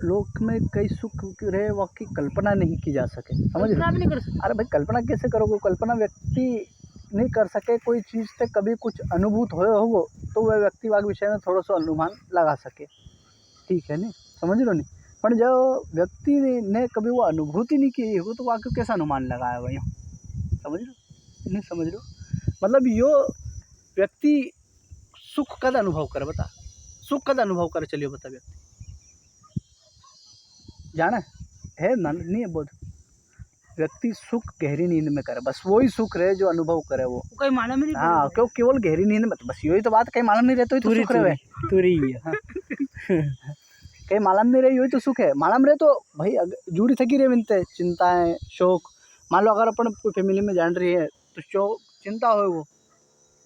लोक में कई सुख रहे वाकई कल्पना नहीं की जा सके, समझ रहे कल्पना भी हो? नहीं कर सकते। अरे भाई कल्पना कैसे करोगे? कल्पना व्यक्ति नहीं कर सके कोई चीज़ से कभी कुछ अनुभूत होए होगो तो वह व्यक्ति वाक विषय में थोड़ा सा अनुमान लगा सके, ठीक है नहीं, समझ लो नहीं। पर जो व्यक्ति ने कभी वो अनुभूति नहीं की हो तो वाकई कैसा अनुमान लगाया भाई, समझ लो नहीं समझ लो। मतलब यो व्यक्ति सुख कद अनुभव करे बता, सुख कद अनुभव करे चलिए बता व्यक्ति जाना है ना नहीं है बोध। व्यक्ति सुख गहरी नींद में करे, बस वही सुख रहे जो अनुभव करे वो। कोई मालूम ही नहीं हाँ पड़ेगा। क्यों केवल गहरी नींद में, बस यही तो बात, कहीं मालूम नहीं रहता तो सुख रहे कहीं मालूम नहीं रही हुई तो सुख है, मालूम रहे तो भाई जुड़ी थकी रहे मिलते चिंताएं शोक। मान लो अगर अपन कोई फैमिली में जान रही है तो शोक चिंता हो वो,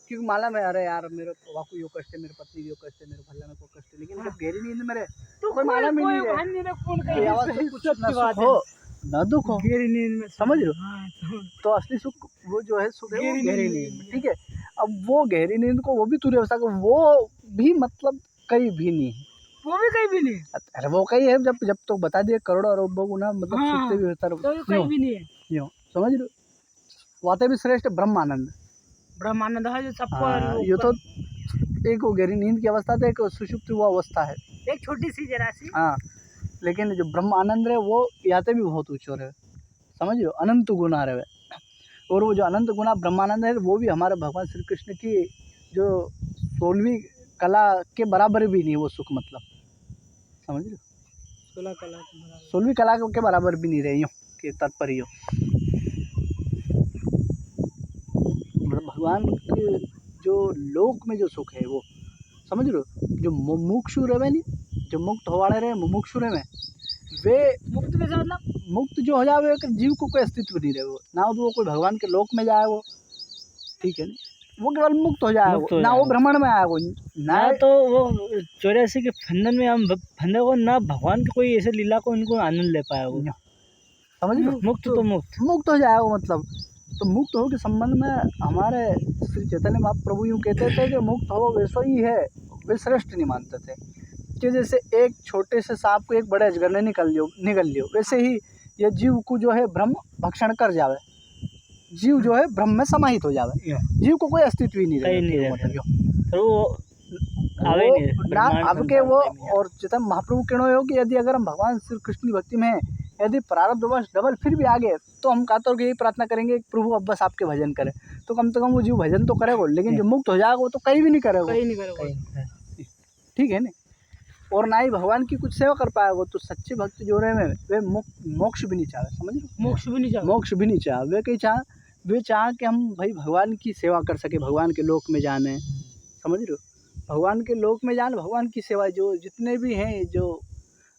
क्योंकि मालूम है अरे यार मेरे वाकू यो कष्ट है, मेरे पत्नी यो कष्ट है, मेरे भल्ला में को कष्ट है, लेकिन जब गहरी नींद में रहे तो कोई मालूम ही नहीं भान नहीं रहा कौन रहे कहेगा। आवाज से कुछ सच्ची ना बात सुख है। हो ना दुख हो, गहरी नींद में समझ रहे हो? हाँ, समझ। तो असली सुख वो जो है सुख है वो गहरी गहरी नींद नींद में। में, ठीक है। अब वो गहरी नींद को वो भी तुरी अवस्था को वो भी मतलब कहीं भी नहीं है, वो भी कहीं भी नहीं है। अरे वो कहीं है जब जब तो बता दिए करोड़ों अरबों गुना मतलब हाँ, सुखते भी होता तो भी कहीं भी नहीं है। यूँ समझ रहे हो? वाते भी श्रेष्ठ ब्रह्मानंद। ब्रह्मानंद है जो सबको हाँ ये तो एक वो गहरी नींद की अवस्था था, एक सुषुप्ति वो अवस्था है। एक छोटी सी जरा सी। हाँ लेकिन जो ब्रह्म आनंद है वो याते भी बहुत ऊंचो रहे, समझ रहे हो? अनंत गुना रहे, और वो जो अनंत गुना ब्रह्मानंद है वो भी हमारे भगवान श्री कृष्ण की जो 16वीं कला के बराबर भी नहीं वो सुख, मतलब समझ रहे हो? 16 कला के बराबर। 16वीं कला के बराबर भी नहीं रही हो कि तात्पर्य हो मतलब भगवान के जो लोक में जो सुख है वो, समझ रहे हो? जो मुमुक्षु रहे नहीं, जो मुक्त होवाड़े रहे मुमुक्षु रहे में वे मुक्त कैसे मतलब? मुक्त जो हो जाए जीव को कोई अस्तित्व नहीं रहे वो, ना वो कोई भगवान के लोक में जाए वो, ठीक है ना, वो केवल मुक्त हो जाए वो, ना वो भ्रमण में आए वो, ना तो वो 84 के फंदन में हम फंदे को ना भगवान की कोई ऐसे लीला को इनको आनंद ले पाया वो, समझ लो मुक्त तो मुक्त हो जाए वो मतलब। तो मुक्त हो के संबंध में हमारे श्री चैतन्य महाप्रभु यूँ कहते थे कि मुक्त हो वैसा ही है, वे श्रेष्ठ नहीं मानते थे कि जैसे एक छोटे से सांप को एक बड़े अजगर ने निकल लियो वैसे ही ये जीव को जो है ब्रह्म भक्षण कर जावे, जीव जो है ब्रह्म में समाहित हो जावे, जीव को कोई अस्तित्व ही नहीं रहे मतलब ना अब के वो। और चेतन महाप्रभु कहना हो कि यदि अगर हम भगवान श्री कृष्ण की भक्ति में यदि प्रारब्धवश डबल फिर भी आगे तो हम कातर के यही प्रार्थना करेंगे कि प्रभु अब बस आपके भजन करें, तो कम से कम वो जीव भजन तो करेगा, लेकिन जो मुक्त हो जाएगा वो तो कहीं भी नहीं करेगा, ठीक है ना। और ना ही भगवान की कुछ सेवा कर पाएगा, तो सच्चे भक्त जो रहे वे मोक्ष भी नहीं चाहे, समझ लो मोक्ष भी नहीं चाहे, वे कहीं वे चाह कि हम भाई भगवान की सेवा कर सके, भगवान के लोक में जाने, समझ रहे हो? भगवान के लोक में जाने, भगवान की सेवा, जो जितने भी हैं जो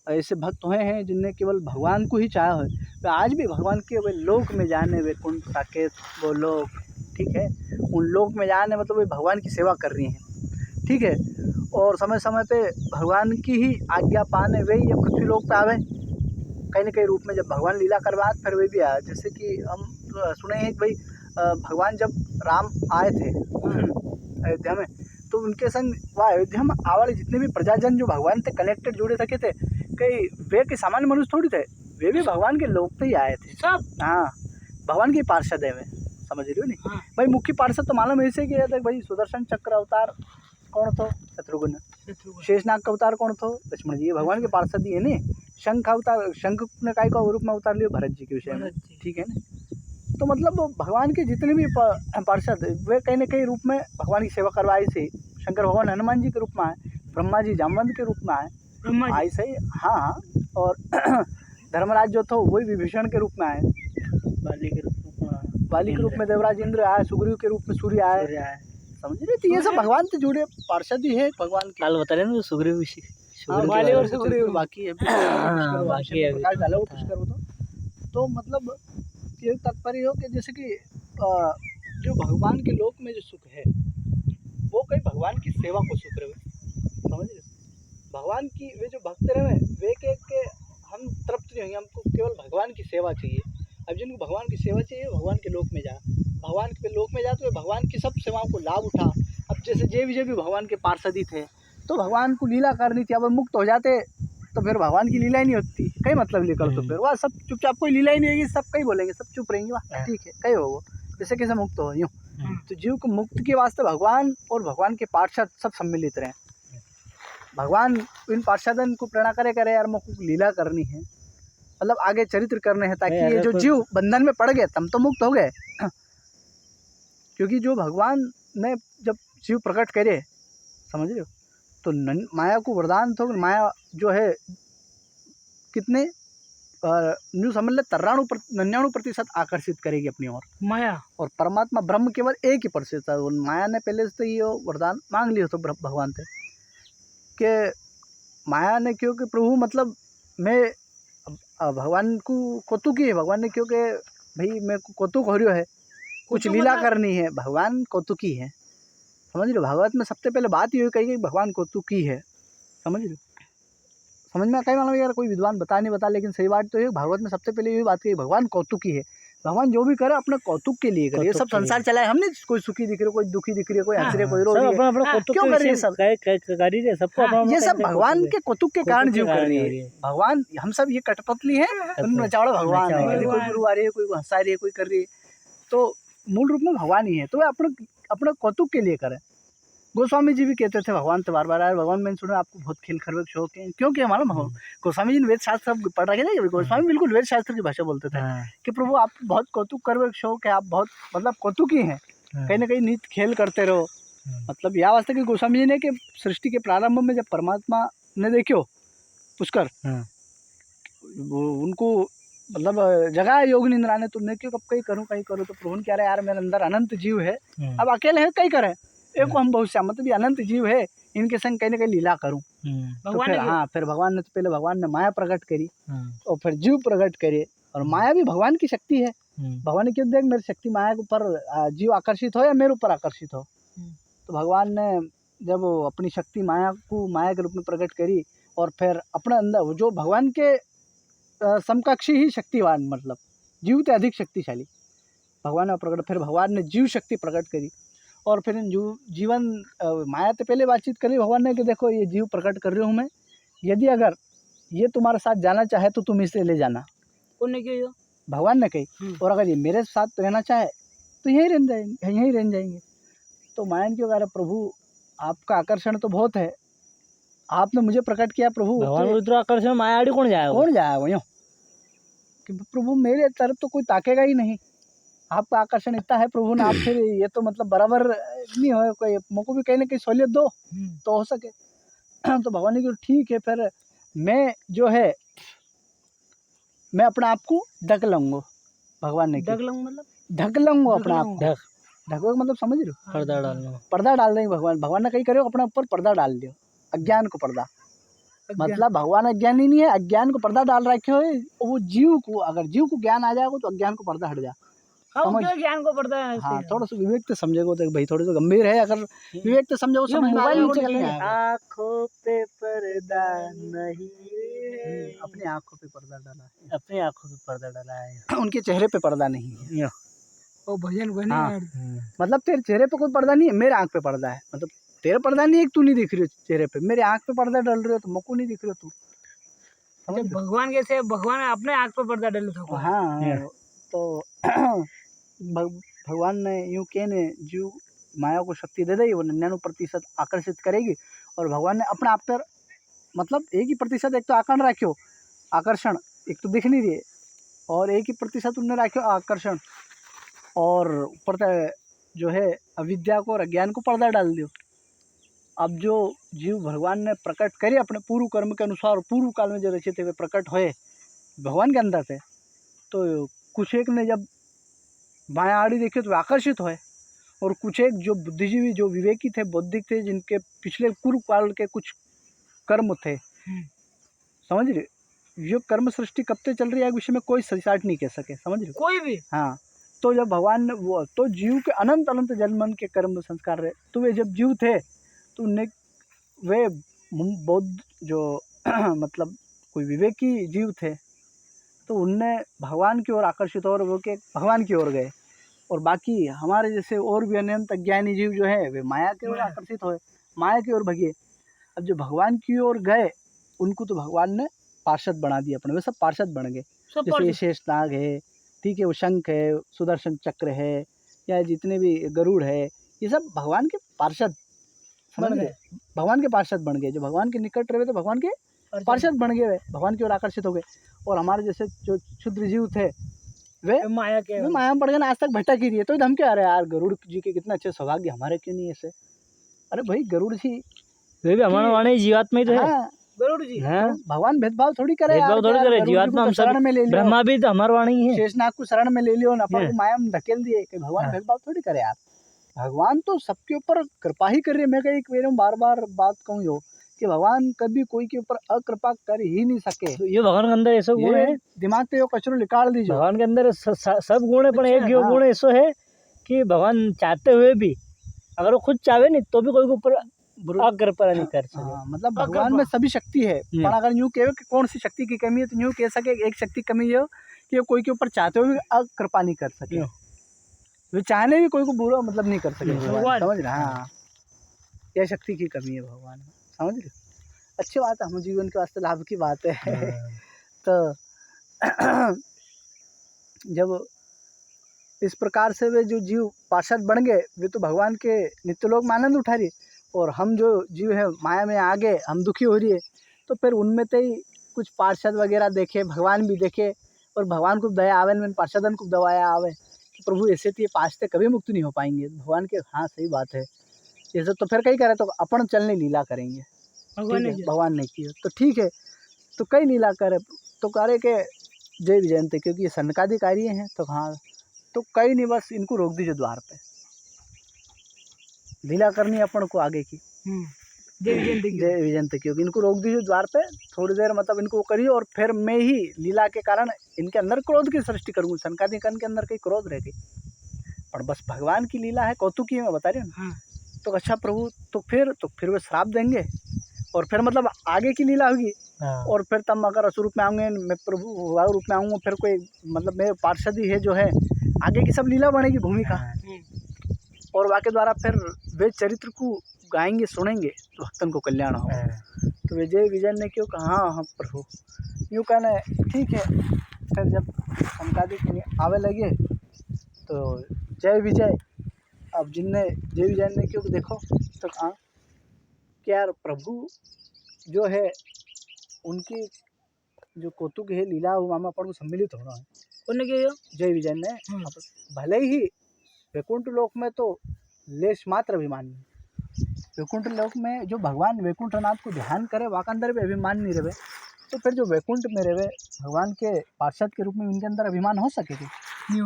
ऐसे भक्त हुए हैं जिनने केवल भगवान को ही चाहा है वे आज भी भगवान के वे लोक में जाने, वे कुंठ साकेत वो लोक, ठीक है, उन लोक में जाने मतलब वे भगवान की सेवा कर रही हैं, ठीक है। और समय समय पे भगवान की ही आज्ञा पाने वे ही पृथ्वी लोक पे आवे कहीं न कहीं रूप में, जब भगवान लीला करवाए फिर वे भी आया। जैसे कि हम सुने हैं कि भाई भगवान जब राम आए थे अयोध्या में, तो उनके संग वह अयोध्या में आवाले जितने भी प्रजाजन जो भगवान से कनेक्टेड जुड़े सके थे, कई वे के सामान्य मनुष्य थोड़ी थे, वे भी भगवान के लोक पे ही आए थे सब। हाँ भगवान के पार्षद है वे, समझ रहे हो नहीं? हाँ। भाई मुख्य पार्षद तो मालूम ऐसे कि भाई सुदर्शन चक्र अवतार कौन थो? शत्रुघ्न। शेषनाग का अवतार कौन थो? लक्ष्मण जी, ये भगवान के पार्षद ही है नहीं। शंख अवतार, शंख ने काय का रूप में अवतार लिया? भरत जी के विषय में, ठीक है ना। तो मतलब भगवान के जितने भी पार्षद वे कहीं न कहीं रूप में भगवान की सेवा करवाई थी। शंकर भगवान हनुमान जी के रूप में आए, ब्रह्मा जी जामवंत के रूप में आए, ऐसे ही हाँ। और धर्मराज जो था वही विभीषण के रूप में आए, बाली के रूप में देवराज इंद्र आए, सुग्रीव के रूप में सूर्य आए, समझ रहे थे? ये सब भगवान से जुड़े पार्षद ही है भगवान के। काल बता रहे ना सुग्रीव और सुग्रीव बाकी है, प्रकाश डाला वो पुष्कर वो तो मतलब ये तात्पर्य हो कि जैसे कि जो भगवान के लोक में जो सुख है वो कहीं भगवान की सेवा को सुख रहे, समझ रहे? भगवान की वे जो भक्त रहे वे के हम तृप्त नहीं होंगे, हमको केवल भगवान की सेवा चाहिए। अब जिनको भगवान की सेवा चाहिए भगवान के लोक में जा, भगवान के लोक में जा तो वे भगवान की सब सेवाओं को लाभ उठा। अब जैसे जे भी भगवान के पार्षद ही थे तो भगवान को लीला करनी थी, अब मुक्त हो जाते तो फिर भगवान की लीला ही नहीं होती, कई मतलब लेकर तो फिर वह सब चुपचाप, कोई लीला ही नहीं होगी, सब कई बोलेंगे, सब चुप रहेंगे, वाह ठीक है कई हो वो जैसे कैसे मुक्त हो यूँ। तो जीव को मुक्त के वास्ते भगवान और भगवान के पार्षद सब सम्मिलित रहें। भगवान इन पार्षदन को प्रेरणा करे यार मुझको लीला करनी है, मतलब आगे चरित्र करने हैं, ताकि ये जो जीव बंधन में पड़ गए तम तो मुक्त हो गए। क्योंकि जो भगवान ने जब जीव प्रकट करे, समझ रहे हो, तो माया को वरदान तो माया जो है कितने न्यू समझ ले 99% आकर्षित करेगी अपनी ओर माया, और परमात्मा ब्रह्म केवल 1% है। माया ने पहले से ये वरदान मांग लिया तो भगवान थे कि माया ने क्योंकि प्रभु मतलब मैं भगवान को कौतुकी है, भगवान ने क्योंकि भाई मैं कौतुक हो रही है, कुछ लीला करनी है, भगवान कौतुकी है, समझ लो। भागवत में सबसे पहले बात ये कही गई भगवान कौतुकी है, समझ लो। समझ में कई मालूम यार कोई विद्वान बता नहीं बता, लेकिन सही बात तो है भागवत में सबसे पहले ये बात कही भगवान कौतुकी है। भगवान जो भी करे अपने कौतुक के लिए करे, ये सब संसार चलाए, हमने कोई सुखी दिख रही है, कोई दुखी दिख रही है, कोई हंस रही है, कोई रो रही है, क्यों कर रही है सब, ये सब भगवान के कौतुक के कारण जीव कर रही है। भगवान हम सब ये कठपुतली है, नचावड़ा भगवान है, कोई गुरु आ रही है, कोई हंसा रही है, कोई कर रही है, तो मूल रूप में भगवान ही है। तो वह अपने कौतुक के लिए करे। गोस्वामी जी भी कहते थे भगवान तो बार बार आए, भगवान मैंने सुना आपको बहुत खेल खरवे शौक है, क्योंकि हमारा गोस्वामी जी ने वेद शास्त्र सब पढ़ रखे थे, गोस्वामी बिल्कुल वेद शास्त्र की भाषा बोलते थे कि प्रभु आपको बहुत कौतुक करवे शौक है, आप बहुत मतलब कौतुकी हैं, कहीं ना कहीं नित्य खेल करते रहो। मतलब यह वास्ते कि गोस्वामी जी ने कि सृष्टि के प्रारंभ में जब परमात्मा ने देखो पुष्कर उनको मतलब जगह योग निंद्रा ने, तुमने क्यों कब कहीं करूँ तो प्रभु ने कह रहा है यार मेरे अंदर अनंत जीव है, अब अकेले है कहीं करें, एक को हम बहुत श्याम मतलब ये अनंत जीव है, इनके संग कहीं ना कहीं लीला करूं। तो फिर फिर भगवान ने तो पहले भगवान ने माया प्रकट करी और फिर जीव प्रकट करे, और माया भी भगवान की शक्ति है। भगवान ने क्यों देख मेरी शक्ति माया के ऊपर जीव आकर्षित हो या मेरे ऊपर आकर्षित हो, तो भगवान ने जब अपनी शक्ति माया को माया के रूप में प्रकट करी और फिर अपने अंदर जो भगवान के समकक्षी ही शक्तिवान मतलब जीव से अधिक शक्तिशाली भगवान ने प्रकट, फिर भगवान ने जीव शक्ति प्रकट करी और फिर जीवन माया से पहले बातचीत करी भगवान ने कि देखो ये जीव प्रकट कर रही हूँ मैं, यदि अगर ये तुम्हारे साथ जाना चाहे तो तुम इसे ले जाना। कौन ने कही? भगवान ने कही। और अगर ये मेरे साथ रहना चाहे तो यहीं रह जाएंगे। तो माया ने क्यों कह रहा प्रभु आपका आकर्षण तो बहुत है, आपने मुझे प्रकट किया प्रभु, तो आकर्षण माया कौन जाएगा यूँ कि प्रभु मेरे तरफ तो कोई ताकेगा ही नहीं, आपका आकर्षण इतना है प्रभु ने, आप फिर ये तो मतलब बराबर नहीं हो, कोई मुझको भी कहीं ना कहीं सहूलियत दो तो हो सके। तो भगवान ने कहा ठीक है, फिर मैं जो है मैं अपने आप को ढक लूँगा। भगवान ने ढक लूँगा अपने आप को, ढको मतलब समझ रहे हो, पर्दा डाल देंगे। भगवान ने कहीं करो अपने ऊपर पर्दा डाल दियो, अज्ञान को पर्दा, मतलब भगवान अज्ञानी नहीं है, अज्ञान को पर्दा डाल रखे हो। वो जीव को अगर जीव को ज्ञान आ जाएगा तो अज्ञान को पर्दा हट जा, ज्ञान को पर्दा है। हाँ थोड़ा सा विवेक से समझेगा तो भाई थोड़ा सा गंभीर है, अगर विवेक से समझो समझ में आएगा। आँखों पे पर्दा नहीं, अपनी आँखों पे पर्दा डाला है, अपनी आँखों पे पर्दा डाला है, उनके चेहरे पे पर्दा नहीं है। वो भजन बने मतलब तेरे चेहरे पे कोई पर्दा नहीं है, मेरे आँख पे पर्दा है, मतलब तेरा पर्दा नहीं है, तू नहीं दिख रही हो चेहरे पे, मेरे आँख पे पर्दा डाल रहे हो तो मुझको नहीं दिख रहे हो तू। भगवान कैसे, भगवान अपने आँख पे पर्दा डाले थे। हाँ तो भगवान ने यूँ कहने जीव माया को शक्ति दे दी, वो 99% आकर्षित करेगी, और भगवान ने अपने आप पर मतलब 1% एक तो आकर्षण रखो, आकर्षण एक तो दिख नहीं रही है, और 1% उन्होंने रखो आकर्षण, और ऊपर जो है अविद्या को और अज्ञान को पर्दा डाल दियो। अब जो जीव भगवान ने प्रकट करे अपने पूर्व कर्म के अनुसार, पूर्व काल में जो रचित हुए प्रकट हुए भगवान के अंदर से, तो कुछ एक ने जब माया आड़ी देखी तो आकर्षित हुए, और कुछ एक जो बुद्धिजीवी जो विवेकी थे बौद्धिक थे, जिनके पिछले पूर्व काल के कुछ कर्म थे, समझ रहे, ये कर्म सृष्टि कब तक चल रही है विषय में कोई सचाट नहीं कह सके, समझ रहे कोई भी। हाँ तो जब भगवान ने वो तो जीव के अनंत अनंत जन्म के कर्म संस्कार रहे, तो वे जब जीव थे तो उन्हें वे बौद्ध जो मतलब कोई विवेकी जीव थे, तो उनने भगवान की ओर आकर्षित और वो के भगवान की ओर गए, और बाकी हमारे जैसे और भी अनंत अज्ञानी जीव जो है वे माया की ओर आकर्षित हुए, माया की ओर भगे। अब जो भगवान की ओर गए उनको तो भगवान ने पार्षद बना दिया अपने, वे सब पार्षद बन गए। सब जैसे ये शेषनाग है, ठीक है, वो शंख है, सुदर्शन चक्र है, या जितने भी गरुड़ है, ये सब भगवान के पार्षद बन गए, भगवान के पार्षद बन गए। जो भगवान के निकट रहे तो भगवान के पार्षद बन गए, वे भगवान की ओर आकर्षित हो गए। और हमारे जैसे जो क्षुद्र जीव थे वे माया के माया में पड़ गए ना, आज तक भटक ही रही है। तो हम क्या रहे यार, गरुड़ जी के कितने अच्छे सौभाग्य, हमारे क्यों नहीं ऐसे? अरे भाई गरुड़ जी वे भी हमारा वाणी जीवात्मा ही तो है। हाँ, गरुड़ जी हाँ, तो भगवान भेदभाव थोड़ी करे यार, भेदभाव थोड़ी यार, करे, गरुड़ जी जीवात्मा को हम तो शरण में ले लियो, ब्रह्मा भी तो हमारा वाणी ही है। शेषनाग को शरण में ले लियो ना, अपन हाँ। को माया में धकेल दिए कि भगवान हाँ। भेदभाव थोड़ी करे यार। भगवान तो सबके ऊपर कृपा ही कर रही है। मैं कहीं बार बार बात कहूँ यो कि भगवान कभी कोई के ऊपर अकृपा कर ही नहीं सके। तो ये भगवान के अंदर ऐसा गुण है, दिमाग से यो कचरो निकाल दीजिए। भगवान के अंदर सब गुण है, पर एक यो गुण ऐसा है कि भगवान चाहते हुए भी अगर वो खुद चाहे नहीं तो भी कोई के ऊपर अकृपा नहीं कर सके। मतलब भगवान में सभी शक्ति है, पर अगर यूँ कहे कि कौन सी शक्ति की कमी है, तो यूँ कह सके एक शक्ति कमी है कि वो कोई के ऊपर चाहते हुए भी अकृपा नहीं कर सके। वे चाहने भी कोई को बुरा मतलब नहीं कर सके भगवान, समझ रहे? हाँ, यह शक्ति की कमी है भगवान में, समझ रहे? अच्छी बात है, हम जीवन के वास्ते लाभ की बात है। तो जब इस प्रकार से वे जो जीव पार्षद बन गए, वे तो भगवान के नित्यलोक में आनंद उठा रही, और हम जो जीव है माया में आ गए, हम दुखी हो रही है। तो फिर उनमें तो ही कुछ पार्षद वगैरह देखे, भगवान भी देखे, और भगवान को दया आवे, में पार्षदन को दया आवे कि प्रभु ऐसे तो ये पाँचते कभी मुक्त नहीं हो पाएंगे। भगवान के हाँ सही बात है, ये सब तो फिर कहीं करे तो अपन चलने लीला करेंगे, भगवान ने की तो ठीक है, तो कई लीला करे तो करे के जय विजयंती, क्योंकि ये सनकाधिकारी हैं। तो हाँ, तो कई नहीं, बस इनको रोक दीजिए द्वार पे, लीला करनी है अपन को आगे की जय विजयंती, क्योंकि इनको रोक दीजिए द्वार पे थोड़ी देर, मतलब इनको करिए, और फिर मैं ही लीला के कारण इनके अंदर क्रोध की सृष्टि करूँगी। सनकादिकन के अंदर कहीं क्रोध रहेगी, पर बस भगवान की लीला है, कौतुकी है, मैं बता रही हूँ ना। तो अच्छा प्रभु, तो फिर वे श्राप देंगे, और फिर मतलब आगे की लीला होगी। और फिर तब अगर असुर रूप में आऊँगे, मैं प्रभु वायु रूप में आऊँगा, फिर कोई मतलब मेरे पार्षद ही है जो है, आगे की सब लीला बनेगी, भूमिका, और वाके द्वारा फिर वे चरित्र को गाएंगे, सुनेंगे, तो भक्तन को कल्याण हो। तो विजय विजय ने क्यों कहा हाँ प्रभु, यूँ कहना ठीक है। फिर जब सनकादिक आवे लगे तो जय विजय, अब जिनने जय विजय ने क्यों देखो तो कहा कि यार प्रभु जो है उनकी जो कौतुक है लीला, वो मामा पर सम्मिलित होना है। उन्होंने क्या जय विजय ने भले ही वैकुंठ लोक में तो लेश मात्र अभिमान नहीं, वैकुंठ लोक में जो भगवान वैकुंठनाथ को ध्यान करे वाका अंदर भी अभिमान नहीं रहे, तो फिर जो वैकुंठ में रहे भगवान के पार्षद के रूप में उनके अंदर अभिमान हो सके? नहीं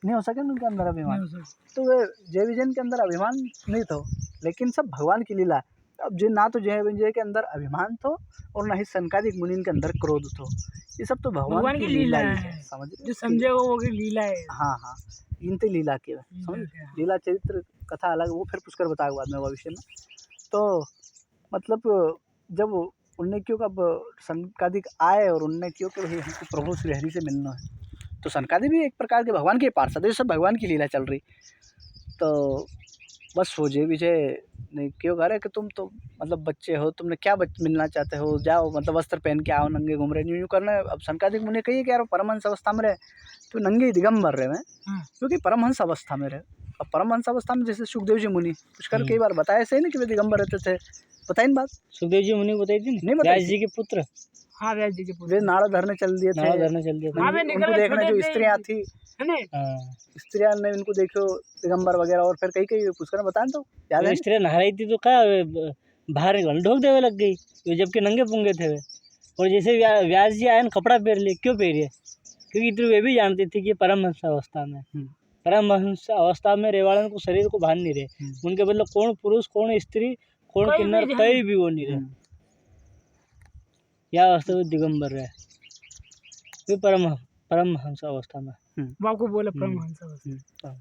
हो सके उनके अंदर अभिमान। तो वे जय विजय के अंदर अभिमान नहीं था, लेकिन सब भगवान की लीला। अब जो ना तो जय विजय के अंदर अभिमान था, और ना ही सनकादिक मुनि के अंदर क्रोध था। ये सब तो भगवान की लीला है, समझ जो समझे वो की लीला है। हाँ हाँ, इनते लीला के समझ, लीला चरित्र कथा अलग, वो फिर पुष्कर बताएगा बाद में भविष्य में। तो मतलब जब उनने क्यों कब सनकादिक आए और उनने क्यों कि भाई हमको प्रभु श्री हरि से मिलना है, तो सनकादिक भी एक प्रकार के भगवान के पार्षद है, सब भगवान की लीला चल रही। तो बस हो जय विजय ने क्यों कह रहे कि तुम तो मतलब बच्चे हो, तुमने क्या मिलना चाहते हो, जाओ मतलब वस्त्र पहन के आओ, नंगे घूम रहे यूँ करना। अब सनकादिक मुनि कहिए कि यार परमहंस अवस्था में रहे तो नंगे दिगंबर रहे मैं, क्योंकि परमहंस अवस्था में रहे। अब परमहंस अवस्था में जैसे सुखदेव जी मुनि पुष्कर कई बार बताया सही ना कि वे दिगंबर रहते थे, बताई ना बात? सुखदेव जी मुनि बताई थी, नहीं बताई जी के पुत्र। हाँ, व्यास जी के पुत्र। वे नाड़ा धरने चल दिए थे, उनको देखने जो स्त्रियाँ थी, स्त्रियाँ ने इनको देखो दिगंबर वगैरह, और फिर कई पुष्कर बताएं तो याद है स्त्रियाँ नहा रही थी तो क्या बाहर ढोक देवे लग गई, जबकि नंगे पुंगे थे वे। और जैसे व्यास जी आए कपड़ा पहन लिए, क्यों पहनिए? क्योंकि इतनी वे भी जानती थी कि परमहंस अवस्था में, परमहंस अवस्था में रेवाड़न को शरीर को बांध नहीं रहे, उनके बदले कौन पुरुष कौन स्त्री कौन किन्नर कहीं भी वो नहीं रहे, यह अवस्था में दिगंबर रहे, वे परमहंस अवस्था में बाबू बोले परमहंस अवस्था।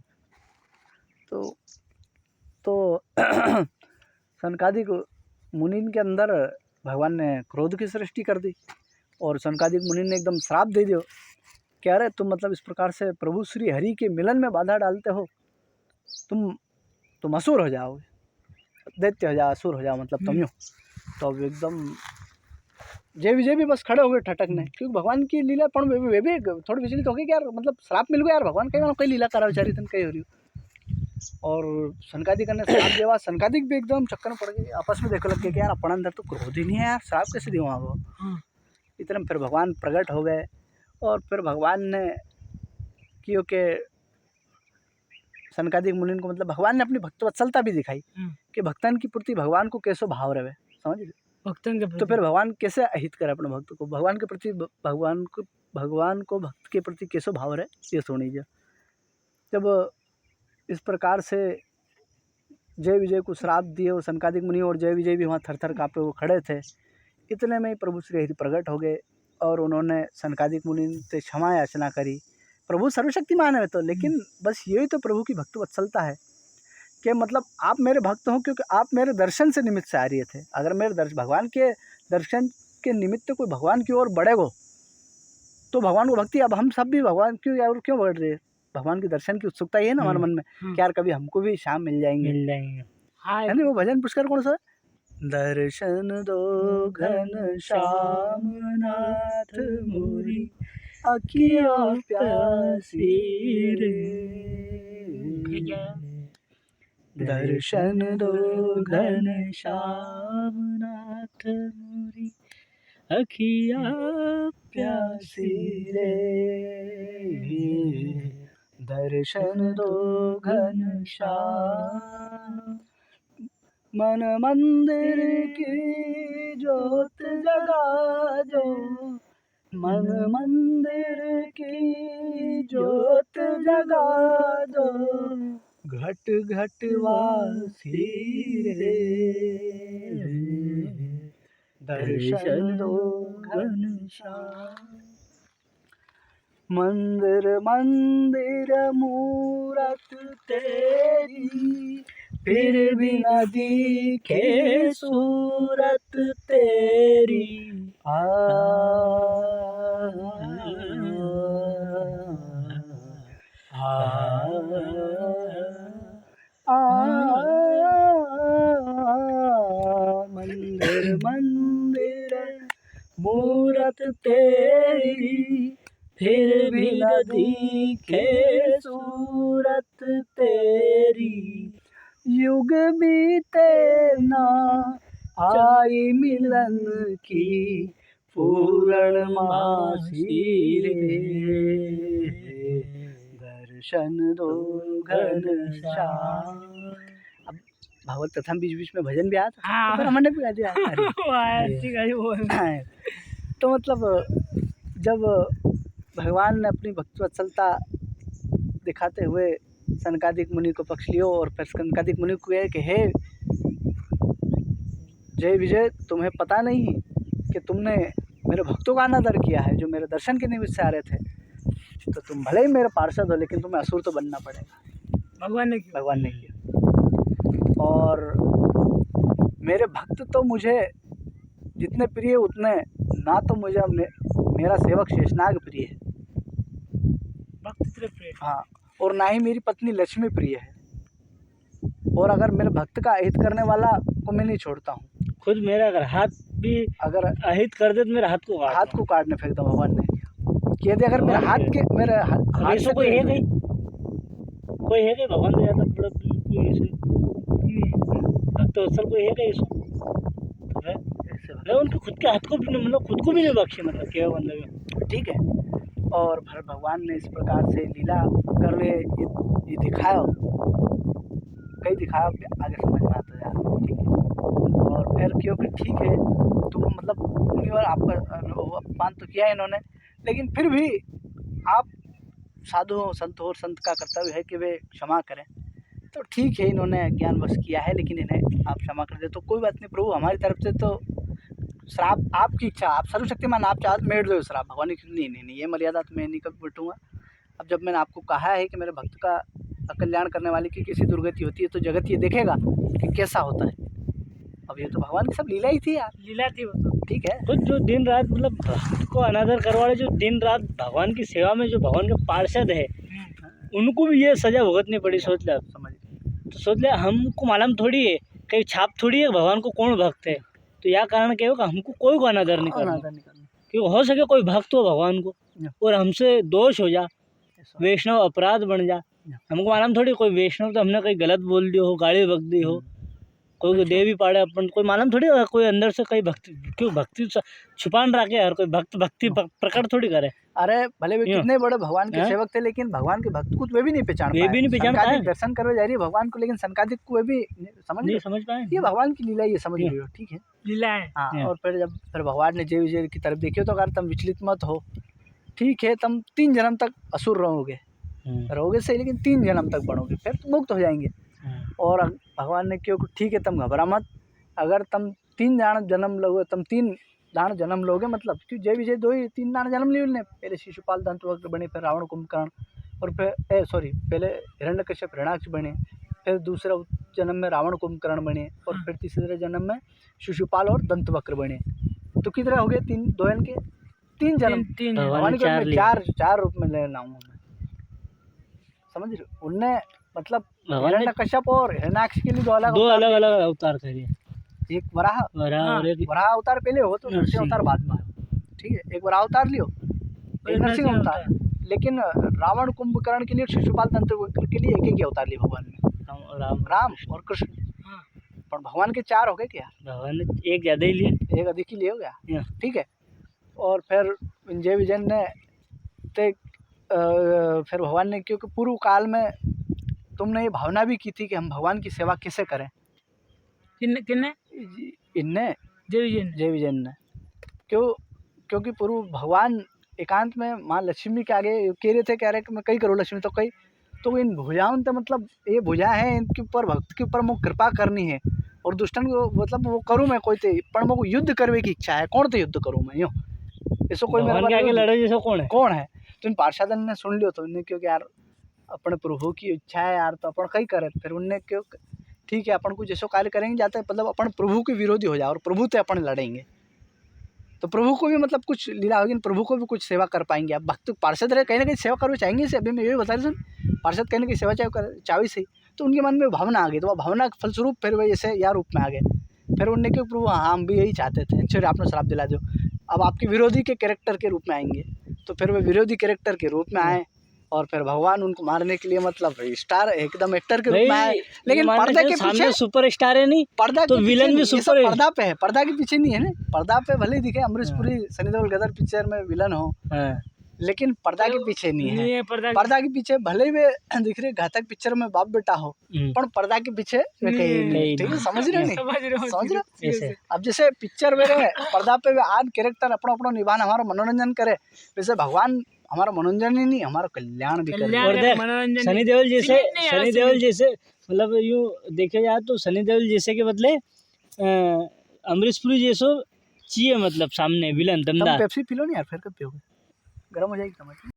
तो सनकादिक मुनि के अंदर भगवान ने क्रोध की सृष्टि कर दी, और सनकादिक मुनि ने एकदम श्राप दे दिया, कह रहे तुम मतलब इस प्रकार से प्रभु श्री हरि के मिलन में बाधा डालते हो, तुम असुर हो जाओगे, दैत्य हो जाओ, असुर हो जाओ, मतलब तुम यूँ। तो अब एकदम जय विजय भी बस खड़े हो गए ठटकने, क्योंकि भगवान की लीला पण वे भी थोड़ी विचलित हो गई कि यार मतलब श्राप मिल गया यार, भगवान कई लीला करा बेचारी तन कही हो रही हो। और सनकादिक ने श्राप दिया, सनकादिक भी एकदम चक्कर में पड़ गए, आपस में देखने लग गए कि यार अपन अंदर तो क्रोध ही नहीं है यार, श्राप कैसे दिया वो। इतने में फिर भगवान प्रकट हो गए और फिर भगवान ने क्यों के सनकादिक मुनि को मतलब भगवान ने अपनी भक्त वत्सलता भी दिखाई कि भक्तन की प्रति भगवान को कैसो भाव रहे, समझ गए भक्तन के तो फिर भगवान कैसे अहित करे अपने भक्त को, भगवान के प्रति भगवान को भक्त के प्रति कैसो भाव रहे, ये सुनिए। जब इस प्रकार से जय विजय को श्राप दिए और सनकादिक मुनि और जय विजय भी वहाँ थर थर काँपे वो खड़े थे, इतने में ही प्रभु श्री हरि प्रकट हो गए और उन्होंने सनकादिक मुनि से क्षमा याचना करी। प्रभु सर्वशक्तिमान है तो, लेकिन बस यही तो प्रभु की भक्त वत्सलता है कि मतलब आप मेरे भक्त हो क्योंकि आप मेरे दर्शन से निमित्त से आ रहे थे। अगर मेरे भगवान के दर्शन के निमित्त कोई भगवान की ओर बढ़ेगो तो भगवान को भक्ति, अब हम सब भी भगवान क्यों बढ़ रहे हैं, भगवान के दर्शन की उत्सुकता ही है ना हमारे मन में कि यार कभी हमको भी शाम मिल जाएंगे है ना। वो भजन पुष्कर कौन सा, दर्शन दो घन श्याम नाथ मोरी अखिया प्यासी रे, दर्शन दो घन श्याम नाथ मोरी अखिया प्यासी रे, दर्शन दो घन श्याम मन मंदिर की जोत जगा दो, मन मंदिर की जोत जगा दो, घट घट वासी रे, दर्शन दो घनश्याम। मंदिर मंदिर मूरत तेरी, फिर भी न दिखे सूरत तेरी, आ मंदिर मंदिर मूरत तेरी, फिर भी न दिखे सूरत तेरी, युग बीते ना आई मिलन की पूर्णमासी रे, दर्शन दो घनश्याम। अब भागवत कथा में बीच बीच में भजन भी आया था, तो हमने भी गा दिया। तो मतलब जब भगवान ने अपनी भक्तवत्सलता दिखाते हुए सनकादिक मुनि को पक्ष लियो और फिर सनकादिक मुनि को कहे कि हे जय विजय, तुम्हें पता नहीं कि तुमने मेरे भक्तों का अनादर किया है जो मेरे दर्शन के निमित्त से आ रहे थे, तो तुम भले ही मेरे पार्षद हो लेकिन तुम्हें असुर तो बनना पड़ेगा। भगवान ने किया। और मेरे भक्त तो मुझे जितने प्रिय उतने ना तो मुझे मेरा सेवक शेषनाग प्रिय है, भक्त प्रिय, हाँ, और ना ही मेरी पत्नी लक्ष्मी प्रिय है, और अगर मेरे भक्त का अहित करने वाला को मैं नहीं छोड़ता हूँ। खुद मेरा अगर हाथ भी अगर अहित कर दे तो मेरे हाथ को काटने फेंक दो भगवान ने। यदि अगर मेरे हाथ से कोई है भगवान से ज़्यादा बड़ा भक्त वत्सल कोई है कहीं तो उनके खुद के हाथ को भी मतलब खुद को भी नहीं बख्शे, मतलब क्या मतलब ठीक है। और भगवान ने इस प्रकार से लीला करने ये दिखाया, कई दिखाया, आगे समझ में आता जा रहा है, ठीक है। और फिर क्योंकि ठीक है तुम मतलब उन्हीं और आपका अपमान तो किया है इन्होंने, लेकिन फिर भी आप साधु हो, संत हो, और संत का कर्तव्य है कि वे क्षमा करें। तो ठीक है इन्होंने ज्ञानवश किया है लेकिन इन्हें आप क्षमा कर दे तो कोई बात नहीं प्रभु, हमारी तरफ से तो श्राप आपकी इच्छा, आप सर्वशक्तिमान, आप चाहते मेट दो श्राप, भगवान की नहीं ये मर्यादा तो मैं नहीं कभी बैठूँगा। अब जब मैंने आपको कहा है कि मेरे भक्त का अकल्याण करने वाले की किसी दुर्गति होती है तो जगत ये देखेगा कि कैसा होता है। अब ये तो भगवान की सब लीला ही थी यार, लीला थी वो तो, ठीक है। तो जो दिन रात मतलब भक्त को अनादर करवाने, जो दिन रात भगवान की सेवा में जो भगवान के पार्षद है उनको भी ये सजा भुगतनी पड़ी। सोच ले, हमको मालूम थोड़ी है, कहीं छाप थोड़ी है भगवान को कौन भक्त है, तो यह कारण क्या होगा, हमको कोई को अनादर नहीं करना, अनादर नहीं करना। क्योंकि हो सके कोई भक्त हो भगवान को और हमसे दोष हो जा, ऐसा। वैष्णव अपराध बन जा, हमको मालूम थोड़ी कोई वैष्णव तो हमने कहीं गलत बोल दियो हो, गाली बक दी हो, कोई को दे भी पाड़े अपन, कोई मालूम थोड़ी होगा कोई अंदर से कहीं भक्ति, क्यों भक्ति छुपान रखे, हर कोई भक्त भक्ति प्रकट थोड़ी करे। अरे भले वे क्यों? कितने बड़े भगवान के हाँ? सेवक थे, लेकिन भगवान के भक्त को तो वे भी नहीं पहचान वे पाए। भी नहीं पहचान सनकादिक पाए। दर्शन करवे जा रही है भगवान को, लेकिन सनकादिक को वे भी समझ नहीं रहे हो? समझ पाए, ये भगवान की लीला, ये समझ क्यों? रहे हो, ठीक है। लीला है। हाँ, और फिर भगवान ने जय विजय की तरफ देखियो तो अगर तुम विचलित मत हो, ठीक है, तुम 3 जन्म तक असुर रहोगे सही, लेकिन 3 जन्म तक बढ़ोगे, फिर तुम मुक्त हो जाएंगे। और भगवान ने क्यों, ठीक है तुम घबरा मत, अगर तुम 3 दान जन्म लोगे, तुम 3 दान जन्म लोगे, मतलब क्यों जय विजय 3 दान जन्म लिए उन्होंने, पहले शिशुपाल दंतवक्र बने, फिर रावण कुंभकर्ण, और फिर पहले हिरण्यकश्यप हिरण्याक्ष बने, फिर दूसरा जन्म में रावण कुंभकर्ण बने, और फिर तीसरे जन्म में शिशुपाल और दंतवक्र बने। तो कितने हो गए, 2 के 3 जन्म। तीन भगवान ने को चार मैं लिए। चार रूप में लेना हूँ मैं, समझ रहे हो? उनने मतलब भगवान ने हिरण्यकश्यप और हिरण्याक्ष के लिए दो अलग दो अवतार अलग अलग अवतार करिए, लिए। एक वराह और एक वराह अवतार पहले हो, तो नरसिंह नरसिंह। अवतार बाद में आयो, ठीक है। एक वराह अवतार लियो, एक नरसिंह अवतार, लेकिन रावण कुंभकर्ण के लिए, शिशुपाल दंतवक्र के लिए एक ही अवतार लिए भगवान ने, राम और कृष्ण। हाँ। पर भगवान के 4 हो गए क्या? भगवान ने एक ज्यादा ही लिए। एक अधिक ही लिए हो गया, या। ठीक है। और फिर जय विजय ने फिर भगवान ने, क्योंकि पूर्व काल में तुमने ये भावना भी की थी कि हम भगवान की सेवा कैसे करें, किन्ने इनने जय विजय ने। क्योंकि पूर्व भगवान एकांत में माँ लक्ष्मी के आगे कह रहे थे, कह रहे कि मैं कई करूँ लक्ष्मी, तो इन भुजाओं तो मतलब ये भुजा है, इनके ऊपर भक्त के ऊपर मुझे कृपा करनी है, और दुष्टन को मतलब वो करूँ मैं कोई थे, पर मुझे युद्ध करने की इच्छा है, कौन थे युद्ध करूँ मैं, यूँ ऐसा कोई मेरे भगवान के आगे लड़े जैसा कौन है? तो इन पार्षदन ने सुन लियो, तो उन्हें क्योंकि यार अपने प्रभु की इच्छा है यार, तो अपन कई करे, फिर उनने क्यों, ठीक है अपन कुछ ऐसा कार्य करेंगे जाते मतलब अपन प्रभु के विरोधी हो जाए, और प्रभु से अपन लड़ेंगे, तो प्रभु को भी मतलब कुछ लीला होगी, प्रभु को भी कुछ सेवा कर पाएंगे। अब भक्त पार्षद रहे, कहीं ना कहीं सेवा करना चाहेंगे से, अभी मैं यही बता रही हूँ, पार्षद कहीं ना कहीं सेवा चाहे सही, तो उनके मन में भावना आ गई, तो वह भावना के फलस्वरूप फिर वह जैसे यार रूप में आ गए, फिर उनने क्यों प्रभु हाँ हम भी यही चाहते थे, चलिए आपने श्राप दिला दो, अब आपके विरोधी के कैरेक्टर के रूप में आएंगे, तो फिर वे विरोधी कैरेक्टर के रूप में आए, और फिर भगवान उनको मारने के लिए मतलब स्टार एकदम एक्टर के रूप में आए, लेकिन पर्दे के पीछे सुपर स्टार है नहीं, पर्दा तो के विलन पीछे भी नहीं, ये सब सुपर है। पर्दा पे है, पर्दा के पीछे नहीं है ना, पर्दा पे भले ही दिखे अमरीश पुरी सनी देओल गदर पिक्चर में विलन हो, लेकिन पर्दा के पीछे नहीं है। पर्दा के पीछे भले ही वे दिख रहे घातक पिक्चर में बाप बेटा हो, पर पर्दा के पीछे वे कहीं नहीं, ठीक है, समझ रहे हो नहीं, समझ रहे हो? अब जैसे पिक्चर वे पर्दा पे वे आद कैरेक्टर अपना अपना निभान हमारा मनोरंजन करे, वैसे भगवान हमारा मनोरंजन ही नहीं, हमारा कल्याण भी करे। और देख सनी देओल जैसे मतलब यूँ देखे जाए तो सनी देओल जैसे के बदले अमरीश पुरी जैसो चाहिए, मतलब सामने विलन दमदार। पेप्सी पी लो नहीं यार, फिर कब पियोगे, गर्म हो जाएगी समझ।